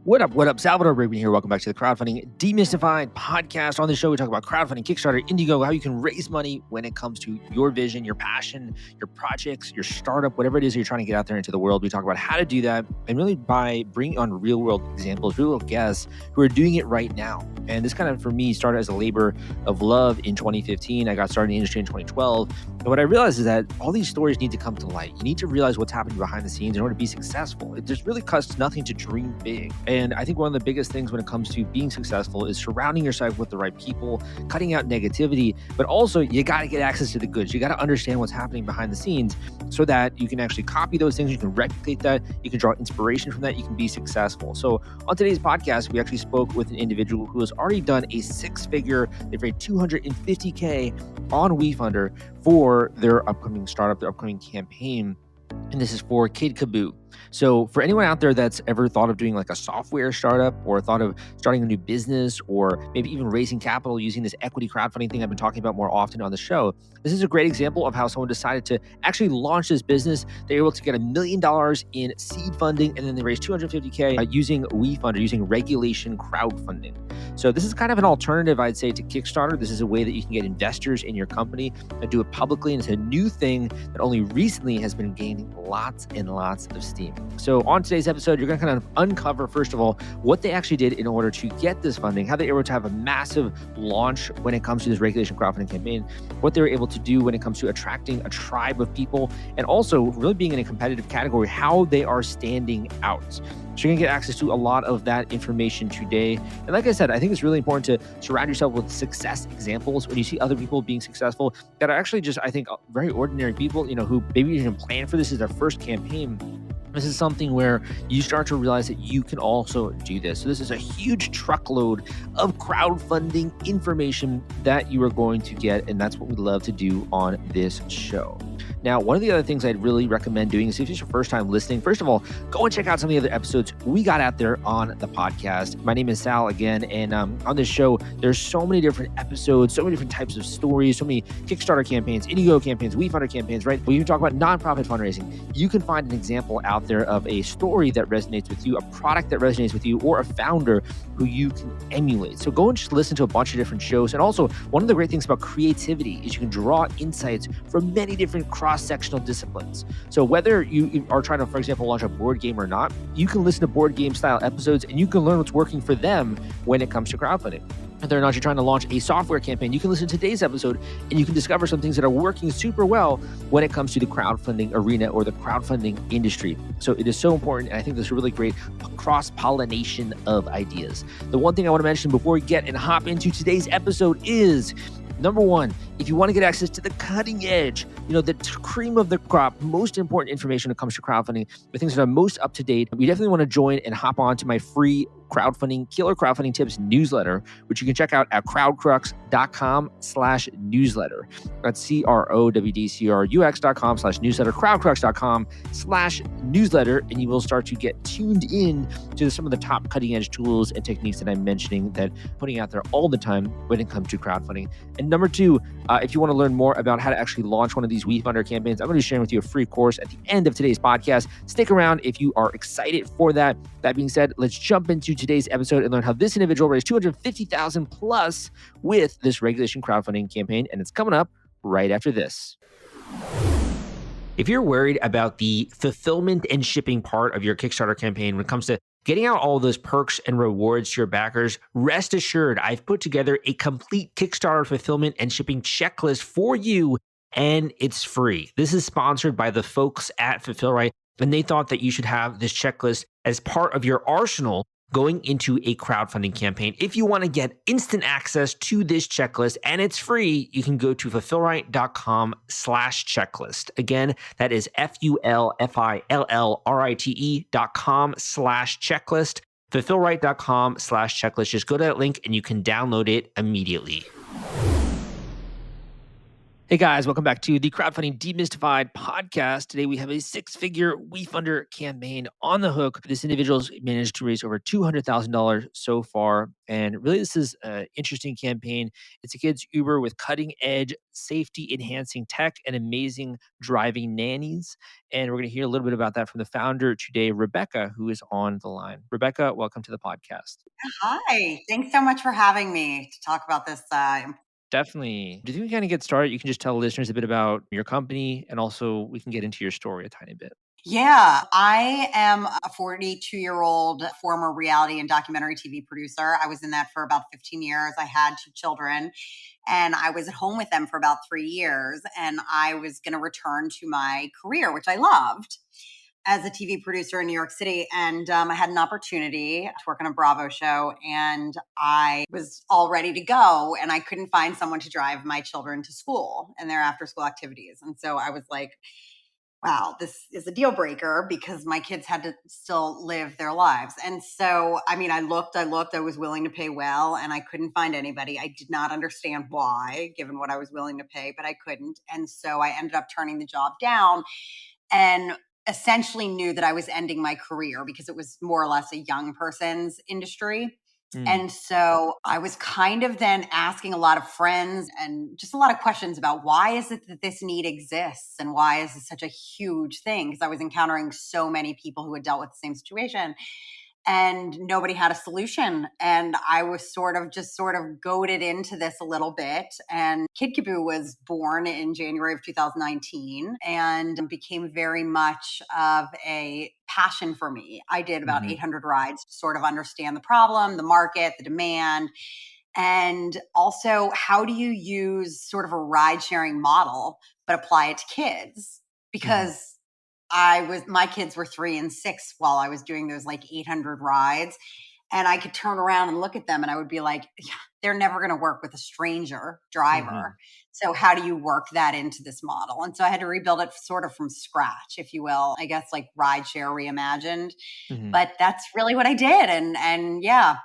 What up? What up? Salvador Briggman here. Welcome back to the Crowdfunding Demystified podcast. On this show, we talk about crowdfunding, Kickstarter, Indiegogo, how you can raise money when it comes to your vision, your passion, your projects, your startup, whatever it is you're trying to get out there into the world. We talk about how to do that, and really by bringing on real world examples, real world guests who are doing it right now. And this kind of, for me, started as a labor of love in 2015. I got started in the industry in 2012. And what I realized is that all these stories need to come to light. You need to realize what's happening behind the scenes in order to be successful. It just really costs nothing to dream big. And I think one of the biggest things when it comes to being successful is surrounding yourself with the right people, cutting out negativity, but also you got to get access to the goods. You got to understand what's happening behind the scenes so that you can actually copy those things. You can replicate that. You can draw inspiration from that. You can be successful. So on today's podcast, we actually spoke with an individual who has already done a six-figure, they've raised $250K on WeFunder for their upcoming startup, their upcoming campaign. And this is for Kidcaboo. So for anyone out there that's ever thought of doing like a software startup or thought of starting a new business or maybe even raising capital using this equity crowdfunding thing I've been talking about more often on the show, this is a great example of how someone decided to actually launch this business. They were able to get $1 million in seed funding, and then they raised $250K using WeFunder, using regulation crowdfunding. So this is kind of an alternative, I'd say, to Kickstarter. This is a way that you can get investors in your company and do it publicly. And it's a new thing that only recently has been gaining lots and lots of steam. So on today's episode, you're going to kind of uncover, first of all, what they actually did in order to get this funding, how they were able to have a massive launch when it comes to this regulation crowdfunding campaign, what they were able to do when it comes to attracting a tribe of people, and also really being in a competitive category, how they are standing out. So you're going to get access to a lot of that information today. And like I said, I think it's really important to surround yourself with success examples. When you see other people being successful that are actually just, I think, very ordinary people, who maybe even plan for this as their first campaign. This is something where you start to realize that you can also do this. So this is a huge truckload of crowdfunding information that you are going to get, and that's what we love to do on this show. Now, one of the other things I'd really recommend doing is if it's your first time listening, first of all, go and check out some of the other episodes we got out there on the podcast. My name is Sal again, and on this show, there's so many different episodes, so many different types of stories, so many Kickstarter campaigns, Indiegogo campaigns, WeFunder campaigns, right? We even talk about nonprofit fundraising. You can find an example out there of a story that resonates with you, a product that resonates with you, or a founder who you can emulate. So go and just listen to a bunch of different shows. And also, one of the great things about creativity is you can draw insights from many different cross-sectional disciplines. So whether you are trying to, for example, launch a board game or not, you can listen to board game style episodes and you can learn what's working for them when it comes to crowdfunding. Whether or not you're trying to launch a software campaign, you can listen to today's episode and you can discover some things that are working super well when it comes to the crowdfunding arena or the crowdfunding industry. So it is so important, and I think there's a really great cross-pollination of ideas. The one thing I want to mention before we get and hop into today's episode is, number one, if you want to get access to the cutting edge, the cream of the crop, most important information when it comes to crowdfunding, the things that are most up to date, you definitely want to join and hop on to my free killer crowdfunding tips newsletter, which you can check out at crowdcrux.com/newsletter. That's crowdcrux.com/newsletter, crowdcrux.com/newsletter, and you will start to get tuned in to some of the top cutting edge tools and techniques that I'm mentioning that putting out there all the time when it comes to crowdfunding. And number two, if you want to learn more about how to actually launch one of these WeFunder campaigns, I'm going to be sharing with you a free course at the end of today's podcast. Stick around if you are excited for that. That being said, let's jump into today's episode and learn how this individual raised $250,000 plus with this regulation crowdfunding campaign, and it's coming up right after this. If you're worried about the fulfillment and shipping part of your Kickstarter campaign when it comes to getting out all those perks and rewards to your backers, rest assured, I've put together a complete Kickstarter fulfillment and shipping checklist for you, and it's free. This is sponsored by the folks at Fulfillrite, and they thought that you should have this checklist as part of your arsenal going into a crowdfunding campaign. If you want to get instant access to this checklist and it's free, you can go to fulfillrite.com/checklist. Again, that is fulfillrite.com/checklist. Fulfillrite.com/checklist. Just go to that link and you can download it immediately. Hey guys, welcome back to the Crowdfunding Demystified podcast. Today we have a six-figure WeFunder campaign on the hook. This individual's managed to raise over $200,000 so far. And really, this is an interesting campaign. It's a kids Uber with cutting-edge safety-enhancing tech and amazing driving nannies. And we're going to hear a little bit about that from the founder today, Rebecca, who is on the line. Rebecca, welcome to the podcast. Hi, thanks so much for having me to talk about this. Definitely. Do you think we kind of get started? You can just tell listeners a bit about your company and also we can get into your story a tiny bit. Yeah, I am a 42-year-old former reality and documentary TV producer. I was in that for about 15 years. I had two children and I was at home with them for about 3 years. And I was going to return to my career, which I loved as a TV producer in New York City. And I had an opportunity to work on a Bravo show, and I was all ready to go. And I couldn't find someone to drive my children to school and their after school activities. And so I was like, wow, this is a deal breaker because my kids had to still live their lives. And so, I mean, I looked, I was willing to pay well, and I couldn't find anybody. I did not understand why, given what I was willing to pay, but I couldn't. And so I ended up turning the job down and essentially knew that I was ending my career because it was more or less a young person's industry. Mm, And so I was kind of then asking a lot of friends and just a lot of questions about why is it that this need exists and why is this such a huge thing? Because I was encountering so many people who had dealt with the same situation and nobody had a solution. And I was sort of goaded into this a little bit. And Kidcaboo was born in January of 2019 and became very much of a passion for me. I did about mhm, 800 rides to sort of understand the problem, the market, the demand, and also how do you use sort of a ride sharing model, but apply it to kids? mhm, Because my kids were 3 and 6 while I was doing those like 800 rides. And I could turn around and look at them and I would be like, yeah, they're never going to work with a stranger driver. mhm, So, how do you work that into this model? And so I had to rebuild it sort of from scratch, if you will, I guess like rideshare reimagined. mhm. But that's really what I did. And yeah,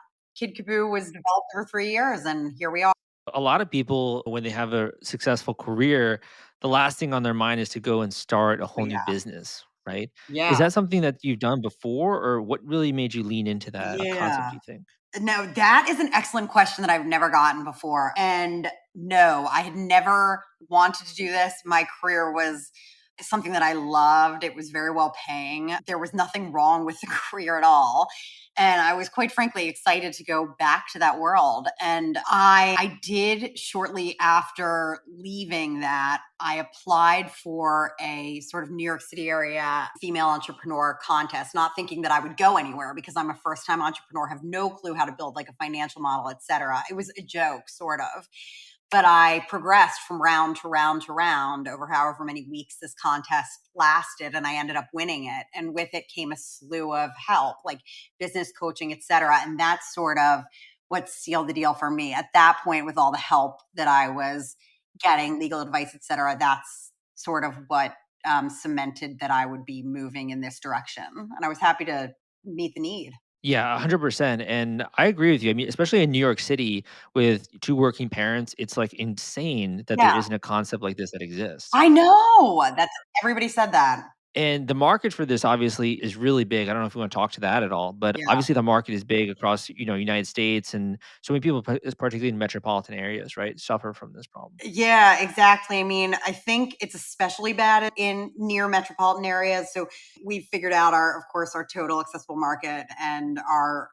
Kidcaboo was developed for 3 years and here we are. A lot of people, when they have a successful career, the last thing on their mind is to go and start a whole new Yeah. business, right? Is Yeah. that something that you've done before, or what really made you lean into that concept, Yeah. do you think? No, that is an excellent question that I've never gotten before. And no, I had never wanted to do this. My career was something that I loved. It was very well paying. There was nothing wrong with the career at all. And I was quite frankly excited to go back to that world. And I did shortly after leaving that, I applied for a sort of New York City area female entrepreneur contest, not thinking that I would go anywhere because I'm a first time entrepreneur, have no clue how to build like a financial model, et cetera. It was a joke, sort of. But I progressed from round to round to round over however many weeks this contest lasted, and I ended up winning it. And with it came a slew of help, like business coaching, et cetera. And that's sort of what sealed the deal for me. At that point, with all the help that I was getting, legal advice, et cetera, that's sort of what cemented that I would be moving in this direction. And I was happy to meet the need. Yeah, 100%. And I agree with you. I mean, especially in New York City with two working parents, it's like insane that there Yeah, isn't a concept like this that exists. I know. That's everybody said that. And the market for this obviously is really big. I don't know if you want to talk to that at all, but Yeah. obviously the market is big across, United States and so many people, particularly in metropolitan areas, right, suffer from this problem. Yeah, exactly. I mean, I think it's especially bad in near metropolitan areas. So we figured out of course, our total accessible market and our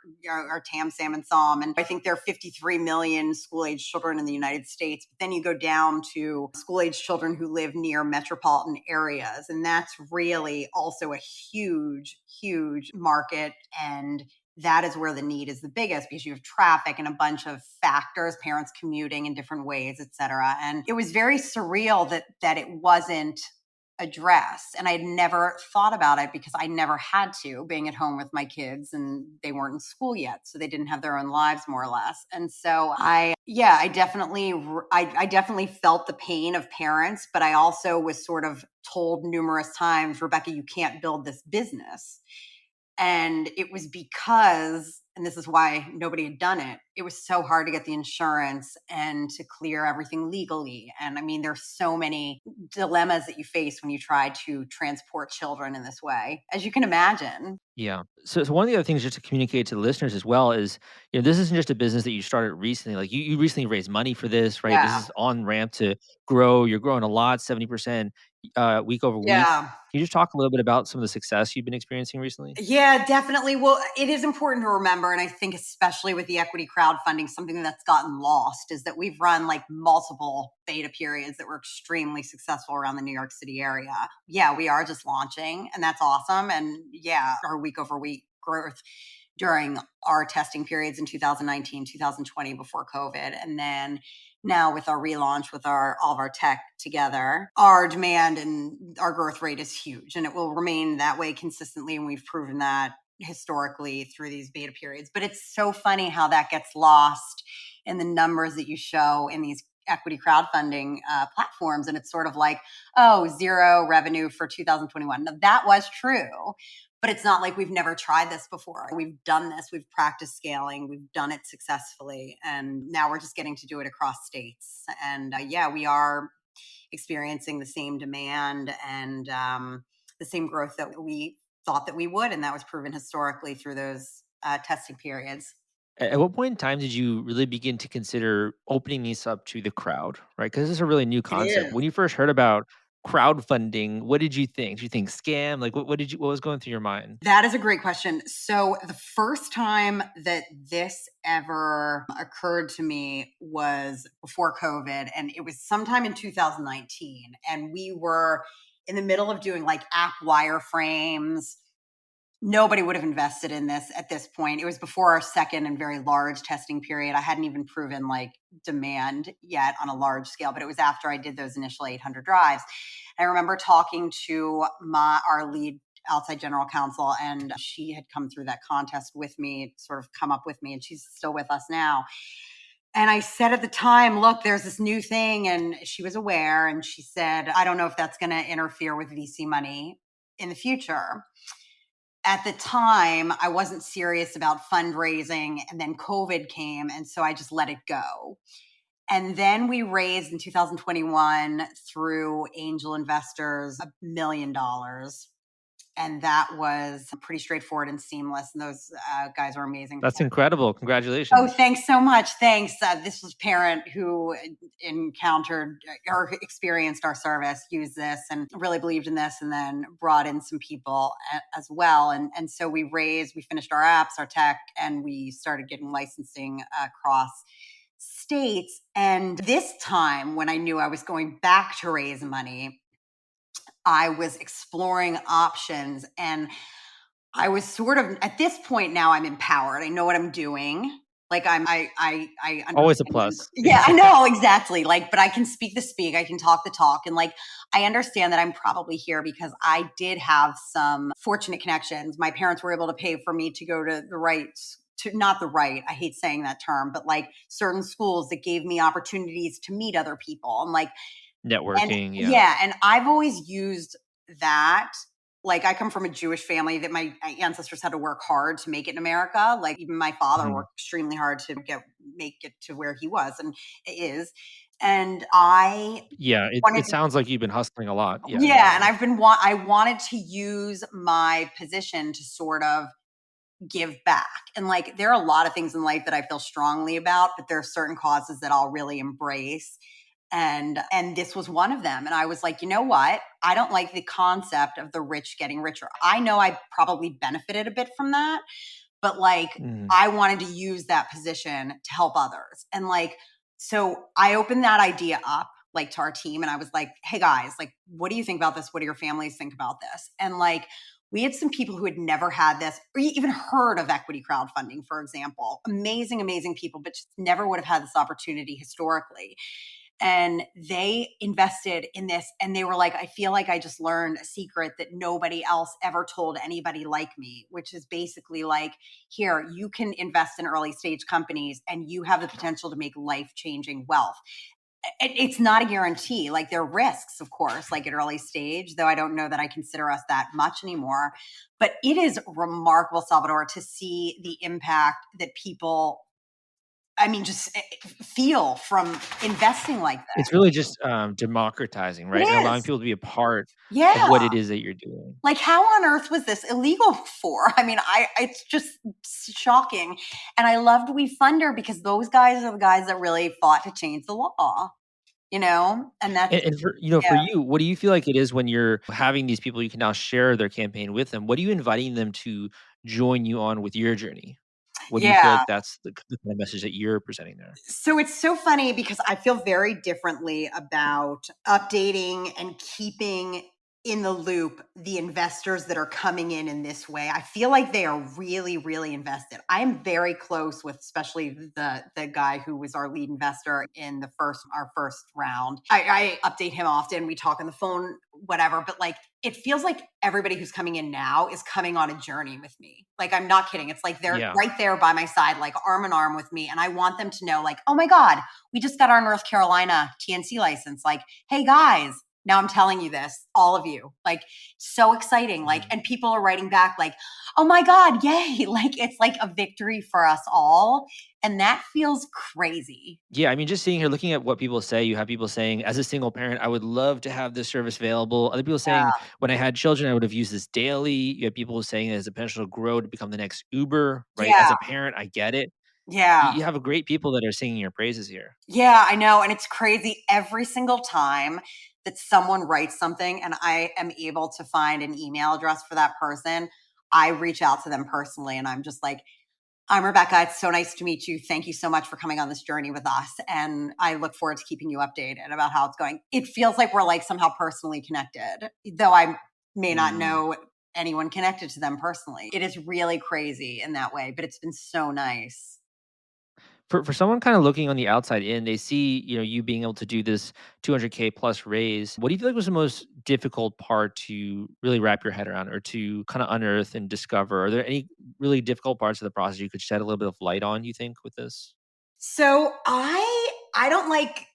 TAM, SAM, and SOM. And I think there are 53 million school age children in the United States. But then you go down to school age children who live near metropolitan areas. And that's really also a huge, huge market. And that is where the need is the biggest because you have traffic and a bunch of factors, parents commuting in different ways, et cetera. And it was very surreal that it wasn't addressed. And I had never thought about it because I never had to, being at home with my kids and they weren't in school yet. So they didn't have their own lives more or less. And so I definitely felt the pain of parents, but I also was sort of told numerous times, Rebecca, you can't build this business. And it was because and this is why nobody had done it. It was so hard to get the insurance and to clear everything legally. And I mean, there's so many dilemmas that you face when you try to transport children in this way, as you can imagine. Yeah. So one of the other things just to communicate to the listeners as well is, this isn't just a business that you started recently. Like you recently raised money for this, right? This Yeah. is on ramp to grow. You're growing a lot, 70% week over week. Yeah. Can you just talk a little bit about some of the success you've been experiencing recently? Yeah, definitely. Well, it is important to remember, and I think especially with the equity crowdfunding, something that's gotten lost is that we've run like multiple beta periods that were extremely successful around the New York City area. Yeah, we are just launching, and that's awesome. And yeah, our week over week growth during our testing periods in 2019, 2020 before COVID. And then now with our relaunch with all of our tech together, our demand and our growth rate is huge, and it will remain that way consistently. And we've proven that historically through these beta periods. But it's so funny how that gets lost in the numbers that you show in these equity crowdfunding platforms. And it's sort of like, oh, zero revenue for 2021. Now, that was true. But it's not like we've never tried this before. We've done this. We've practiced scaling. We've done it successfully. And now we're just getting to do it across states. And yeah, we are experiencing the same demand and the same growth that we thought that we would. And that was proven historically through those testing periods. At what point in time did you really begin to consider opening these up to the crowd, right? Because this is a really new It concept. is. When you first heard about crowdfunding, what did you think? Did you think scam? Like, what was going through your mind? That is a great question. So, the first time that this ever occurred to me was before COVID, and it was sometime in 2019. And we were in the middle of doing like app wireframes. Nobody would have invested in this at this point. It was before our second and very large testing period. I hadn't even proven like demand yet on a large scale, but it was after I did those initial 800 drives. I remember talking to our lead outside general counsel, and she had come through that contest with me, sort of come up with me, and she's still with us now. And I said at the time, look, there's this new thing. And she was aware. And she said, I don't know if that's going to interfere with VC money in the future. At the time, I wasn't serious about fundraising, and then COVID came, and so I just let it go. And then we raised in 2021 through angel investors $1 million. And that was pretty straightforward and seamless. And those guys are amazing. That's incredible. Oh, Congratulations. thanks so much. Thanks. This was parent who encountered or experienced our service, used this and really believed in this, and then brought in some people as well. And so we finished our apps, our tech, and we started getting licensing across states. And this time, when I knew I was going back to raise money, I was exploring options, and I was sort of at this point now I'm empowered. I know what I'm doing. Like I Always a understand. plus. Yeah, I know exactly. Like, but I can speak the speak, I can talk the talk. And like I understand that I'm probably here because I did have some fortunate connections. My parents were able to pay for me to go to not the right, I hate saying that term, but like certain schools that gave me opportunities to meet other people. And Networking, yeah. yeah, and I've always used that. Like I come from a Jewish family that my ancestors had to work hard to make it in America. Like even my father Mhm. worked extremely hard to make it to where he was and is. And I Yeah, it wanted to, sounds like you've been hustling a lot. Yeah, in that yeah, and way. I wanted to use my position to sort of give back. And like there are a lot of things in life that I feel strongly about, but there are certain causes that I'll really embrace. And this was one of them. And I was like, you know what? I don't like the concept of the rich getting richer. I know I probably benefited a bit from that, but like Mhm. I wanted to use that position to help others. And like so I opened that idea up like to our team, and I was like, hey guys, like what do you think about this? What do your families think about this? And like we had some people who had never had this or even heard of equity crowdfunding, for example. Amazing, amazing people, but just never would have had this opportunity historically. And they invested in this, and they were like, I feel like I just learned a secret that nobody else ever told anybody like me, which is basically like, here, you can invest in early stage companies and you have the potential to make life changing wealth. It's not a guarantee. Like there are risks, of course, like at early stage, though I don't know that I consider us that much anymore. But it is remarkable, Salvador, to see the impact that people, I mean, just feel from investing like It's this. really just, democratizing, It right? And allowing is. people to be a part of Yeah. what it is that you're doing. Like, how on earth was this illegal before? I mean, it's just shocking. And I loved WeFunder because those guys are the guys that really fought to change the law, and that's, And for for yeah. you, what do you feel like it is when you're having these people you can now share their campaign with them? What are you inviting them to join you on with your journey? What do you feel Yeah. like that's the kind of message that you're presenting there? So it's so funny because I feel very differently about updating and keeping in the loop the investors that are coming in this way. I feel like they are really, really invested. I am very close with, especially the guy who was our lead investor in our first round. I update him often. We talk on the phone, whatever. But like, it feels like everybody who's coming in now is coming on a journey with me. Like, I'm not kidding. It's like they're Yeah. right there by my side, like arm in arm with me. And I want them to know, like, oh my God, we just got our North Carolina TNC license. Like, hey guys, now I'm telling you this, all of you, like, so exciting. Like, Mhm. and people are writing back, like, oh my God, yay. Like, it's like a victory for us all. And that feels crazy. Yeah, I mean, just sitting here looking at what people say, you have people saying, as a single parent, I would love to have this service available. Other people saying, when I had children, I would have used this daily. You have people saying it has the potential to grow to become the next Uber, right? As Yeah. a parent, I get it. Yeah. You have a great people that are singing your praises here. Yeah, I know. And it's crazy every single time that someone writes something and I am able to find an email address for that person. I reach out to them personally and I'm just like, I'm Rebecca. It's so nice to meet you. Thank you so much for coming on this journey with us. And I look forward to keeping you updated about how it's going. It feels like we're like somehow personally connected, though I may not Mm. know anyone connected to them personally. It is really crazy in that way, but it's been so nice. For someone kind of looking on the outside in, they see, you being able to do this 200K plus raise. What do you feel like was the most difficult part to really wrap your head around or to kind of unearth and discover? Are there any really difficult parts of the process you could shed a little bit of light on, you think, with this? So I don't like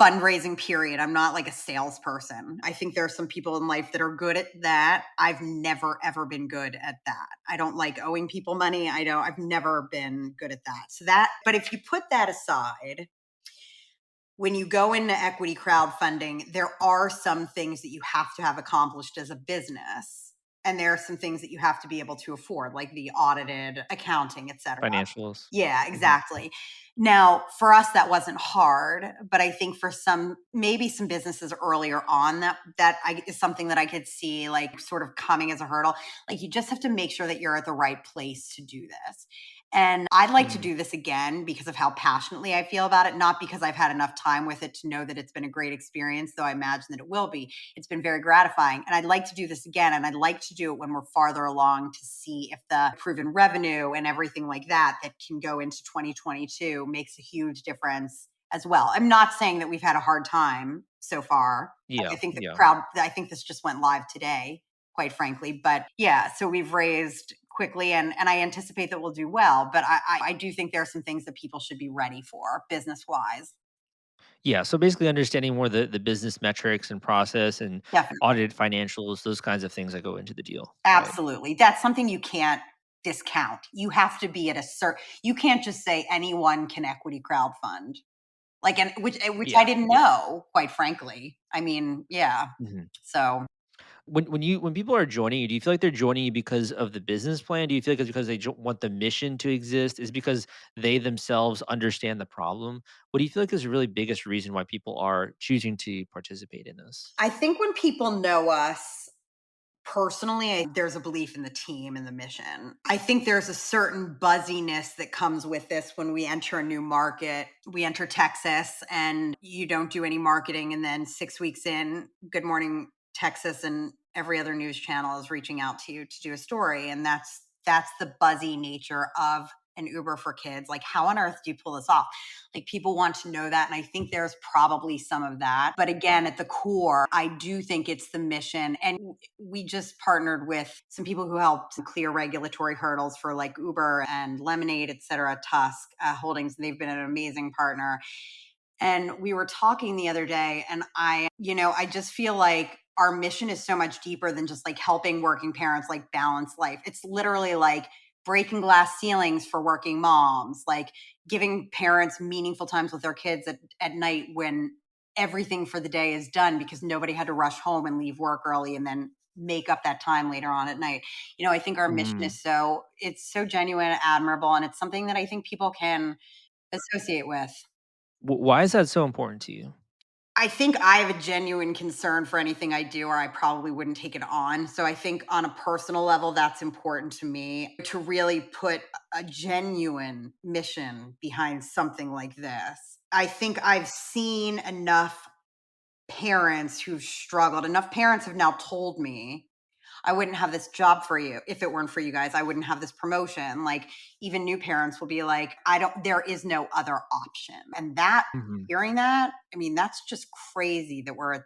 fundraising, period. I'm not like a salesperson. I think there are some people in life that are good at that. I've never ever been good at that. I don't like owing people money. I've never been good at that. But if you put that aside, when you go into equity crowdfunding, there are some things that you have to have accomplished as a business. And there are some things that you have to be able to afford, like the audited accounting, et cetera. Financials. Yeah, Mhm. exactly. Now, for us, that wasn't hard, but I think for maybe some businesses earlier on, is something that I could see like sort of coming as a hurdle. Like you just have to make sure that you're at the right place to do this. And I'd like to Mm. do this again because of how passionately I feel about it, not because I've had enough time with it to know that it's been a great experience, though I imagine that it will be. It's been very gratifying. And I'd like to do this again. And I'd like to do it when we're farther along to see if the proven revenue and everything like that can go into 2022 makes a huge difference as well. I'm not saying that we've had a hard time so far. Yeah, yeah. I think this just went live today, quite frankly. But yeah, so we've raised quickly and I anticipate that we'll do well. But I do think there are some things that people should be ready for business wise. Yeah, so basically understanding more the business metrics and process and Definitely. audited financials, those kinds of things that go into the deal, right? Absolutely. That's something you can't discount. You have to be at a certain, you can't just say anyone can equity crowdfund. Like, and which I Yeah, didn't yeah. know, quite frankly. I mean, yeah. Mhm. So When people are joining you, do you feel like they're joining you because of the business plan? Do you feel like it's because they want the mission to exist? Is it because they themselves understand the problem? What do you feel like is the really biggest reason why people are choosing to participate in this? I think when people know us personally, there's a belief in the team and the mission. I think there's a certain buzziness that comes with this when we enter a new market. We enter Texas and you don't do any marketing. And then 6 weeks in, Good Morning Texas and every other news channel is reaching out to you to do a story. And that's the buzzy nature of an Uber for kids. Like, how on earth do you pull this off? Like, people want to know that. And I think there's probably some of that. But again, at the core, I do think it's the mission. And we just partnered with some people who helped clear regulatory hurdles for like Uber and Lemonade, et cetera, Tusk Holdings. They've been an amazing partner. And we were talking the other day, and I just feel like our mission is so much deeper than just like helping working parents like balance life. It's literally like breaking glass ceilings for working moms, like giving parents meaningful times with their kids at night when everything for the day is done because nobody had to rush home and leave work early and then make up that time later on at night. I think our mission Mm. is it's so genuine, admirable, and it's something that I think people can associate with. Why is that so important to you? I think I have a genuine concern for anything I do, or I probably wouldn't take it on. So I think on a personal level, that's important to me to really put a genuine mission behind something like this. I think I've seen enough parents who've struggled. Enough parents have now told me I wouldn't have this job for you if it weren't for you guys. I wouldn't have this promotion. Like, even new parents will be like, there is no other option. And Mhm. hearing that, I mean, that's just crazy that we're at,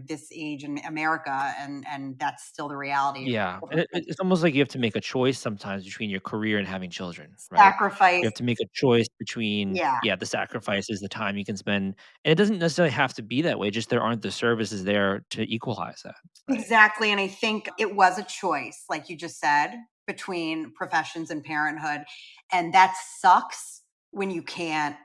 this age in America, and that's still the reality. Yeah, and it's almost like you have to make a choice sometimes between your career and having children, right? You Sacrifice. have to make a choice between, Yeah. yeah, the sacrifices, the time you can spend, and it doesn't necessarily have to be that way, just there aren't the services there to equalize that, right? Exactly, and I think it was a choice, like you just said, between professions and parenthood, and that sucks when you can't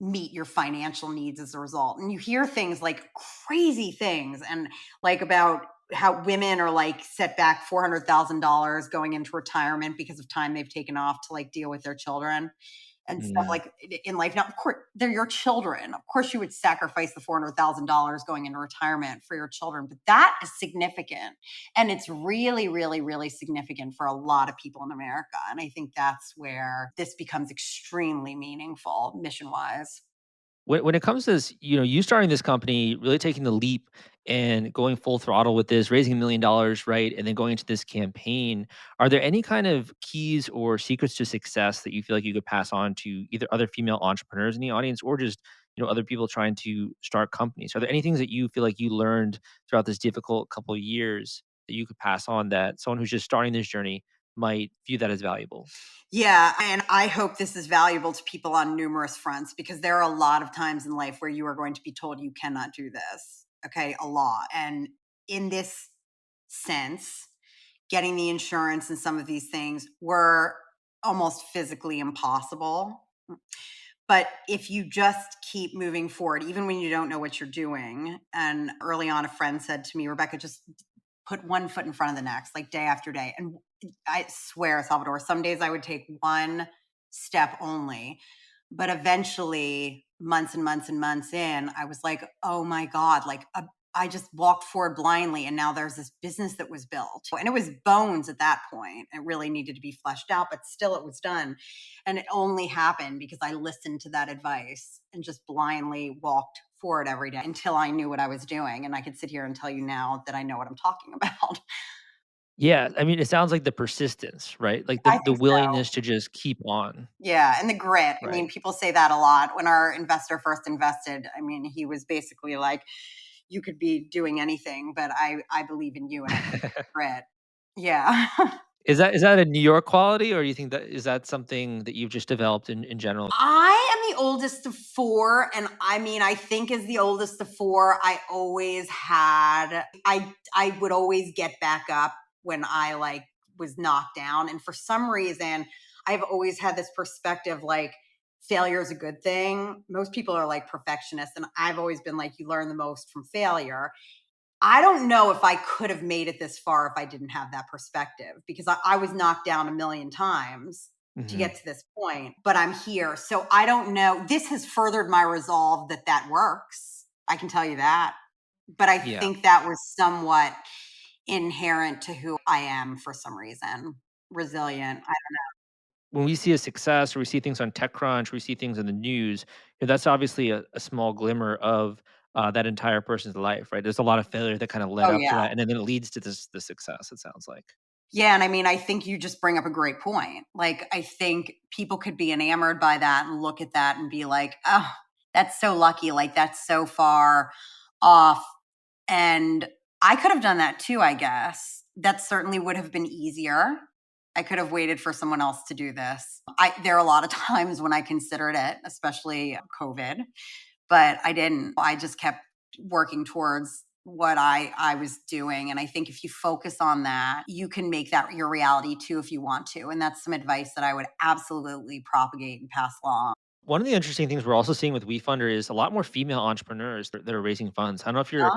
meet your financial needs as a result. And you hear things like crazy things and like about how women are like set back $400,000 going into retirement because of time they've taken off to like deal with their children and stuff Mm. like in life. Now, of course, they're your children. Of course, you would sacrifice the $400,000 going into retirement for your children, but that is significant. And it's really, really, really significant for a lot of people in America. And I think that's where this becomes extremely meaningful mission wise. When it comes to this, you starting this company, really taking the leap and going full throttle with this, raising $1 million, right? And then going into this campaign, are there any kind of keys or secrets to success that you feel like you could pass on to either other female entrepreneurs in the audience or just, other people trying to start companies? Are there any things that you feel like you learned throughout this difficult couple of years that you could pass on that someone who's just starting this journey might view that as valuable? Yeah, and I hope this is valuable to people on numerous fronts because there are a lot of times in life where you are going to be told you cannot do this. Okay, a lot. And in this sense, getting the insurance and some of these things were almost physically impossible. But if you just keep moving forward, even when you don't know what you're doing, and early on, a friend said to me, Rebecca, just put one foot in front of the next, like day after day. And I swear, Salvador, some days I would take one step only. But eventually, months and months and months in, I was like, oh my God, I just walked forward blindly. And now there's this business that was built. And it was bones at that point. It really needed to be fleshed out, but still it was done. And it only happened because I listened to that advice and just blindly walked forward every day until I knew what I was doing. And I could sit here and tell you now that I know what I'm talking about. Yeah, I mean, it sounds like the persistence, right? Like the I the think so. willingness to just keep on, Yeah. And the grit. I right? mean, people say that a lot. When our investor first invested, I mean, he was basically like, you could be doing anything, but I believe in you and I grit. Yeah. Is that a New York quality, or do you think that is that something that you've just developed in general? I am the oldest of four, and I mean, I think as the oldest of four, I would always get back up when I like was knocked down. And for some reason, I've always had this perspective like failure is a good thing. Most people are like perfectionists, and I've always been like, you learn the most from failure. I don't know if I could have made it this far if I didn't have that perspective because I was knocked down a million times to Mhm. get to this point, but I'm here. So I don't know. This has furthered my resolve that that works. I can tell you that. But I Yeah. think that was somewhat inherent to who I am for some reason. Resilient. When we see a success or we see things on TechCrunch, we see things in the news, that's obviously a small glimmer of, that entire person's life, right? There's a lot of failure that kinda led Oh, up to yeah. that, and then it leads to the success, it sounds like. Yeah, and I mean, I think you just bring up a great point. Like, I think people could be enamored by that and look at that and be like, "Oh, that's so lucky. Like, that's so far off." And I could have done that too, I guess. That certainly would have been easier. I could have waited for someone else to do this. There are a lot of times when I considered it, especially COVID. but I didn't. I just kept working towards what I was doing. And I think if you focus on that, you can make that your reality too if you want to. And that's some advice that I would absolutely propagate and pass along. One of the interesting things we're also seeing with WeFunder is a lot more female entrepreneurs that are raising funds. I don't know if you're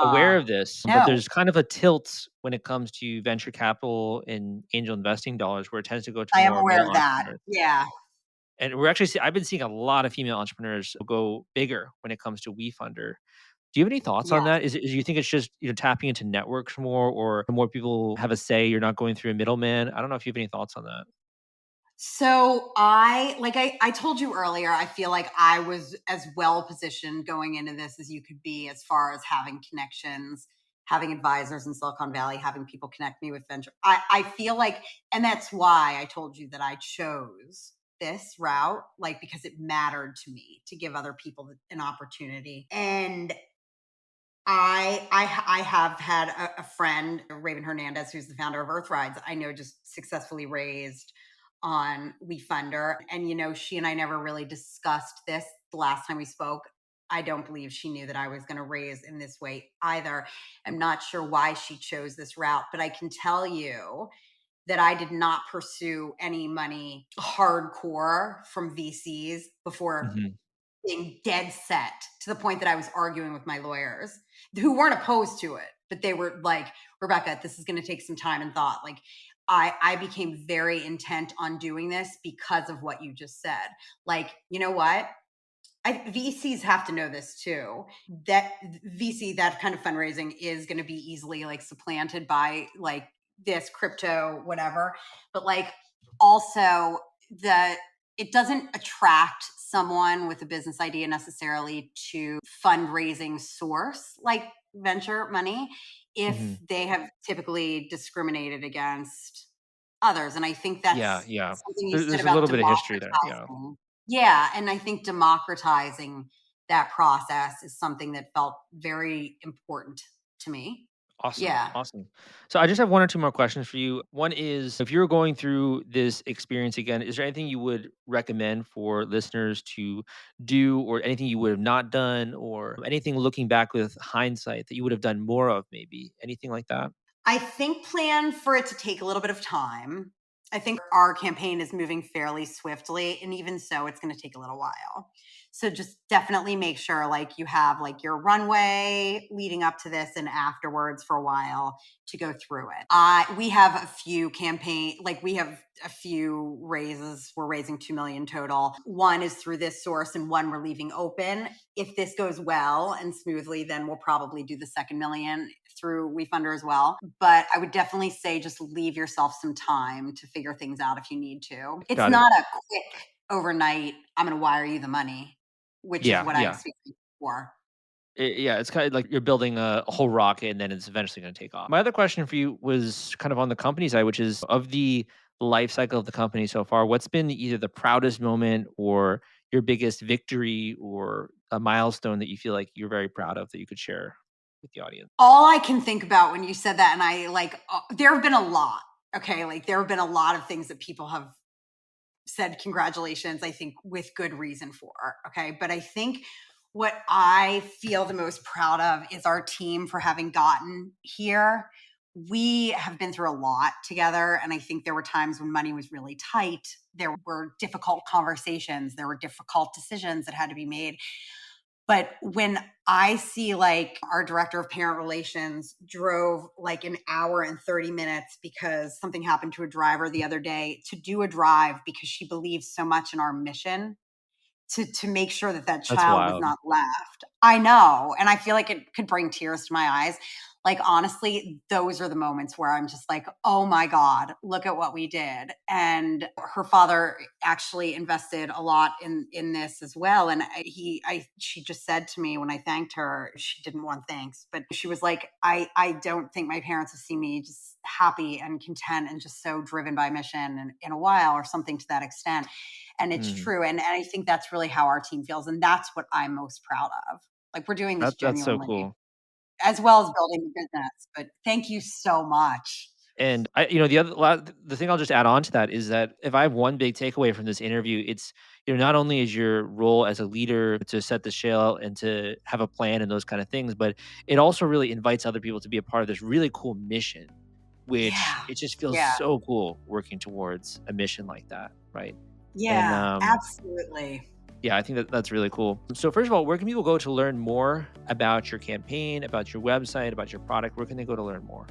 aware Ah, of this, but no, there's kind of a tilt when it comes to venture capital and angel investing dollars where it tends to go to I am more aware male of that. entrepreneurs. Yeah. And we're actually I've been seeing a lot of female entrepreneurs go bigger when it comes to WeFunder. Do you have any thoughts on Yes. that? Is you think it's just, tapping into networks more or more people have a say, you're not going through a middleman? I don't know if you have any thoughts on that. So I told you earlier, I feel like I was as well positioned going into this as you could be as far as having connections, having advisors in Silicon Valley, having people connect me with venture. I feel like, and that's why I told you that I chose this route, like because it mattered to me to give other people an opportunity. And I have had a friend, Raven Hernandez, who's the founder of Earth Rides. I know just successfully raised on WeFunder, and she and I never really discussed this the last time we spoke. I don't believe she knew that I was going to raise in this way either. I'm not sure why she chose this route, but I can tell you that I did not pursue any money hardcore from VCs before Mhm. being dead set to the point that I was arguing with my lawyers who weren't opposed to it, but they were like, Rebecca, this is going to take some time and thought. Like, I became very intent on doing this because of what you just said. Like, you know what? VCs have to know this too. That VC, that kind of fundraising is going to be easily like supplanted by like this crypto, whatever. But like also the it doesn't attract someone with a business idea necessarily to fundraising source like venture money if Mhm. they have typically discriminated against others. And I think Yeah, that's yeah. something you said There's a about little bit of history there. Yeah. democratizing. Yeah, and I think democratizing that process is something that felt very important to me. Awesome. Yeah. Awesome. So I just have one or two more questions for you. One is if you're going through this experience again, is there anything you would recommend for listeners to do or anything you would have not done or anything looking back with hindsight that you would have done more of maybe? Anything like that? I think plan for it to take a little bit of time. I think our campaign is moving fairly swiftly, and even so, it's going to take a little while. So just definitely make sure like you have like your runway leading up to this and afterwards for a while to go through it. We have a few we have a few raises. We're raising 2 million total. One is through this source and one we're leaving open. If this goes well and smoothly, then we'll probably do the second million through WeFunder as well. But I would definitely say just leave yourself some time to figure things out if you need to. It's Got it. not a quick overnight, I'm going to wire you the money, which is Yeah, what I yeah. experienced before. Yeah, it's kind of like you're building a whole rocket and then it's eventually going to take off. My other question for you was kind of on the company side, which is of the life cycle of the company so far, what's been either the proudest moment or your biggest victory or a milestone that you feel like you're very proud of that you could share with the audience? All I can think about when you said that, and there have been a lot. Okay. Like, there have been a lot of things that people have said congratulations, I think with good reason for. Okay. But I think what I feel the most proud of is our team for having gotten here. We have been through a lot together. And I think there were times when money was really tight. There were difficult conversations, there were difficult decisions that had to be made. But when I see like our director of parent relations drove like an hour and 30 minutes because something happened to a driver the other day to do a drive because she believes so much in our mission to make sure that that That's child was wild. not left. I know, and I feel like it could bring tears to my eyes. Like, honestly, those are the moments where I'm just like, oh my God, look at what we did. And her father actually invested a lot in this as well. And she just said to me when I thanked her, she didn't want thanks, but she was like, I don't think my parents have seen me just happy and content and just so driven by mission in a while, or something to that extent. And it's Mm, true. And I think that's really how our team feels. And that's what I'm most proud of. Like, we're doing this that's so genuinely, cool. as well as building the business. But thank you so much. And the thing I'll just add on to that is that if I have one big takeaway from this interview, it's not only is your role as a leader to set the sail and to have a plan and those kind of things, but it also really invites other people to be a part of this really cool mission, which Yeah. it just feels Yeah. so cool working towards a mission like that, right? And Yeah, absolutely. yeah, I think that's really cool. So first of all, where can people go to learn more about your campaign, about your website, about your product? Where can they go to learn more?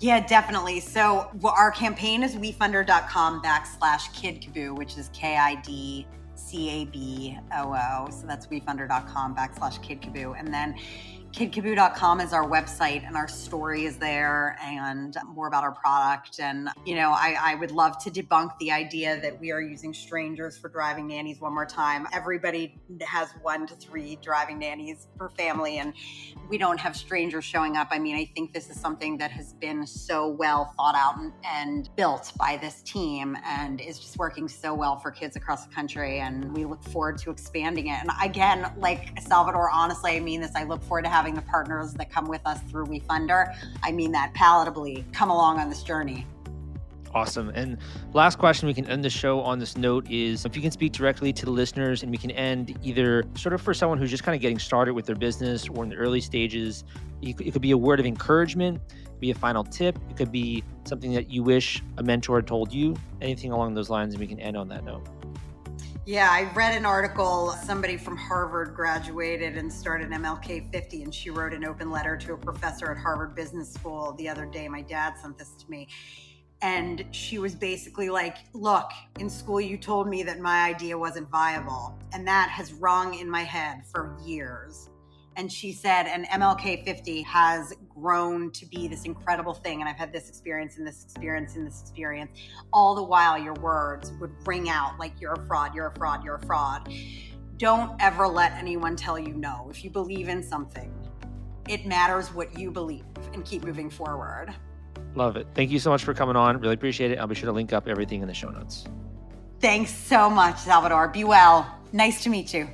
Yeah, definitely. So our campaign is WeFunder.com/Kidcaboo, which is KIDCABOO. So that's WeFunder.com/Kidcaboo. And then Kidcaboo.com is our website, and our story is there, and more about our product. And, I would love to debunk the idea that we are using strangers for driving nannies one more time. Everybody has 1 to 3 driving nannies per family, and we don't have strangers showing up. I mean, I think this is something that has been so well thought out and built by this team, and is just working so well for kids across the country. And we look forward to expanding it. And again, like Salvador, honestly, I mean this, I look forward to having the partners that come with us through WeFunder. I mean that palatably. Come along on this journey. Awesome. And last question, we can end the show on this note, is if you can speak directly to the listeners, and we can end either sort of for someone who's just kind of getting started with their business or in the early stages. It could be a word of encouragement, it could be a final tip, it could be something that you wish a mentor told you, anything along those lines, and we can end on that note. Yeah, I read an article. Somebody from Harvard graduated and started MLK 50, and she wrote an open letter to a professor at Harvard Business School the other day. My dad sent this to me. And she was basically like, look, in school you told me that my idea wasn't viable, and that has rung in my head for years. And she said, and MLK 50 has grown to be this incredible thing. And I've had this experience and this experience and this experience. All the while your words would ring out like, you're a fraud, you're a fraud, you're a fraud. Don't ever let anyone tell you no. If you believe in something, it matters what you believe, and keep moving forward. Love it. Thank you so much for coming on. Really appreciate it. I'll be sure to link up everything in the show notes. Thanks so much, Salvador. Be well. Nice to meet you.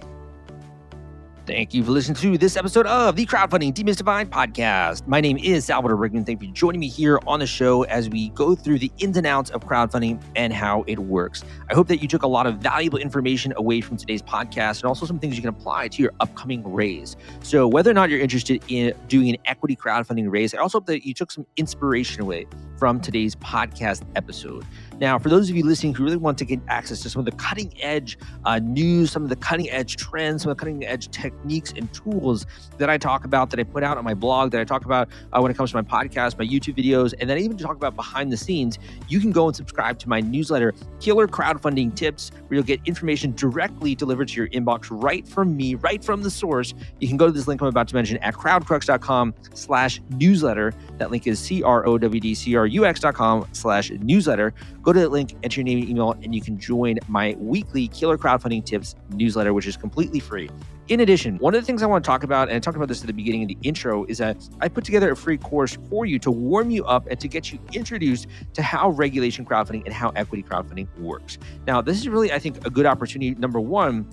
Thank you for listening to this episode of the Crowdfunding Demystified podcast. My name is Salvador Briggman. Thank you for joining me here on the show as we go through the ins and outs of crowdfunding and how it works. I hope that you took a lot of valuable information away from today's podcast, and also some things you can apply to your upcoming raise. So whether or not you're interested in doing an equity crowdfunding raise, I also hope that you took some inspiration away from today's podcast episode. Now, for those of you listening who really want to get access to some of the cutting edge news, some of the cutting edge trends, some of the cutting edge techniques and tools that I talk about, that I put out on my blog, that I talk about when it comes to my podcast, my YouTube videos, and then I even talk about behind the scenes, you can go and subscribe to my newsletter, Killer Crowdfunding Tips, where you'll get information directly delivered to your inbox right from me, right from the source. You can go to this link I'm about to mention at crowdcrux.com/newsletter. That link is crowdcrux.com/newsletter. Go to that link, enter your name and email, and you can join my weekly Killer Crowdfunding Tips newsletter, which is completely free. In addition, one of the things I want to talk about, and I talked about this at the beginning of the intro, is that I put together a free course for you to warm you up and to get you introduced to how regulation crowdfunding and how equity crowdfunding works. Now, this is really, I think, a good opportunity. Number one,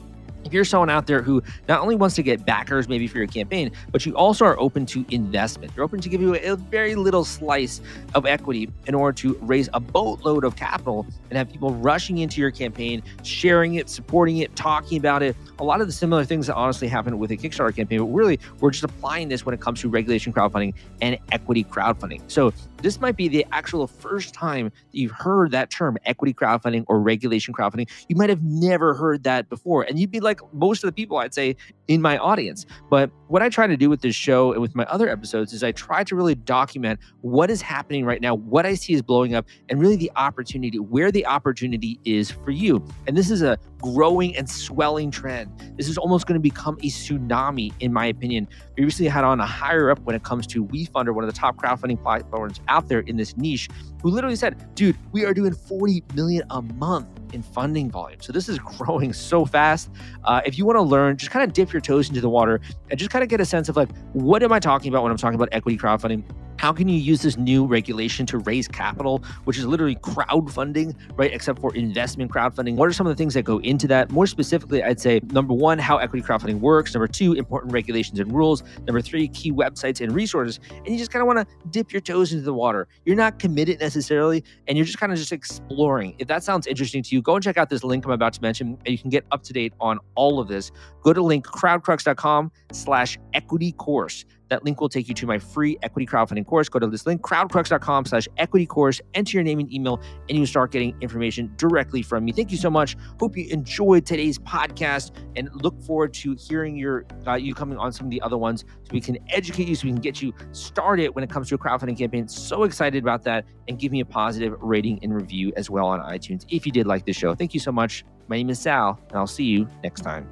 if you're someone out there who not only wants to get backers maybe for your campaign, but you also are open to investment. You're open to give you a very little slice of equity in order to raise a boatload of capital and have people rushing into your campaign, sharing it, supporting it, talking about it. A lot of the similar things that honestly happen with a Kickstarter campaign, but really we're just applying this when it comes to regulation crowdfunding and equity crowdfunding. So this might be the actual first time that you've heard that term, equity crowdfunding or regulation crowdfunding. You might have never heard that before, and you'd be like most of the people, I'd say, in my audience. But what I try to do with this show and with my other episodes is I try to really document what is happening right now, what I see is blowing up, and really the opportunity, where the opportunity is for you. And this is a growing and swelling trend. This is almost going to become a tsunami, in my opinion. We recently had on a higher up when it comes to WeFunder, one of the top crowdfunding platforms out there in this niche, who literally said, dude, we are doing 40 million a month in funding volume. So this is growing so fast. If you want to learn, just kind of dip your toes into the water and just kind of get a sense of like, what am I talking about when I'm talking about equity crowdfunding? How can you use this new regulation to raise capital, which is literally crowdfunding, right? Except for investment crowdfunding. What are some of the things that go into that? More specifically, I'd say number one, how equity crowdfunding works. Number two, important regulations and rules. Number three, key websites and resources. And you just kind of want to dip your toes into the water. You're not committed necessarily, and you're just kind of just exploring. If that sounds interesting to you, go and check out this link I'm about to mention, and you can get up to date on all of this. Go to link crowdcrux.com/equity course. That link will take you to my free equity crowdfunding course. Go to this link, crowdcrux.com/equity course, enter your name and email, and you start getting information directly from me. Thank you so much. Hope you enjoyed today's podcast and look forward to hearing you coming on some of the other ones so we can educate you, so we can get you started when it comes to a crowdfunding campaign. So excited about that. And give me a positive rating and review as well on iTunes if you did like this show. Thank you so much. My name is Sal, and I'll see you next time.